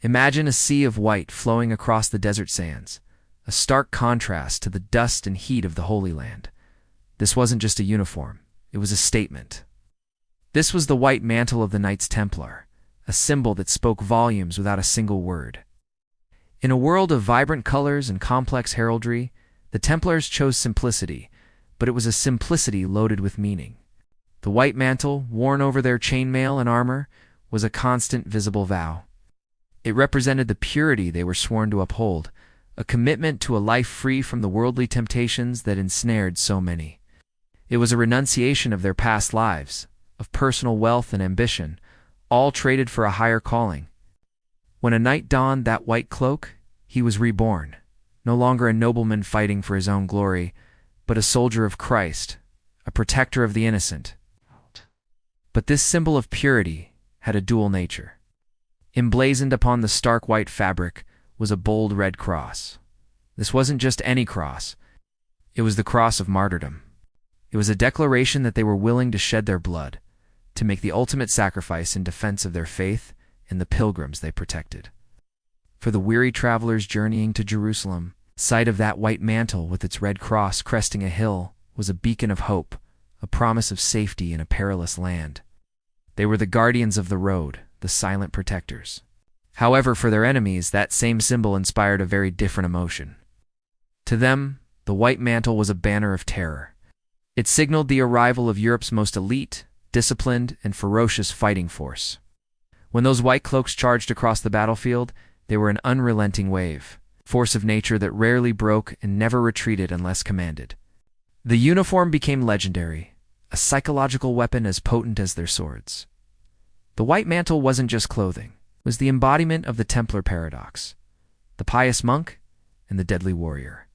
Imagine a sea of white flowing across the desert sands, a stark contrast to the dust and heat of the Holy Land. This wasn't just a uniform, it was a statement. This was the white mantle of the Knights Templar, a symbol that spoke volumes without a single word. In a world of vibrant colors and complex heraldry, the Templars chose simplicity, but it was a simplicity loaded with meaning. The white mantle, worn over their chainmail and armor, was a constant visible vow. It represented the purity they were sworn to uphold, a commitment to a life free from the worldly temptations that ensnared so many. It was a renunciation of their past lives, of personal wealth and ambition, all traded for a higher calling. When a knight donned that white cloak, he was reborn, no longer a nobleman fighting for his own glory, but a soldier of Christ, a protector of the innocent. But this symbol of purity had a dual nature. Emblazoned upon the stark white fabric was a bold red cross. This wasn't just any cross. It was the cross of martyrdom. It was a declaration that they were willing to shed their blood, to make the ultimate sacrifice in defense of their faith and the pilgrims they protected. For the weary travelers journeying to Jerusalem, sight of that white mantle with its red cross cresting a hill was a beacon of hope, a promise of safety in a perilous land. They were the guardians of the road, the silent protectors. However, for their enemies, that same symbol inspired a very different emotion. To them, the white mantle was a banner of terror. It signaled the arrival of Europe's most elite, disciplined, and ferocious fighting force. When those white cloaks charged across the battlefield, they were an unrelenting wave, force of nature that rarely broke and never retreated unless commanded. The uniform became legendary, a psychological weapon as potent as their swords. The white mantle wasn't just clothing, it was the embodiment of the Templar paradox, the pious monk and the deadly warrior.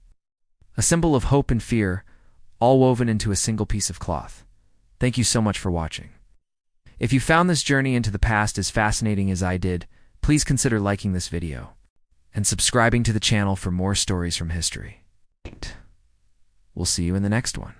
A symbol of hope and fear, all woven into a single piece of cloth. Thank you so much for watching. If you found this journey into the past as fascinating as I did, please consider liking this video and subscribing to the channel for more stories from history. We'll see you in the next one.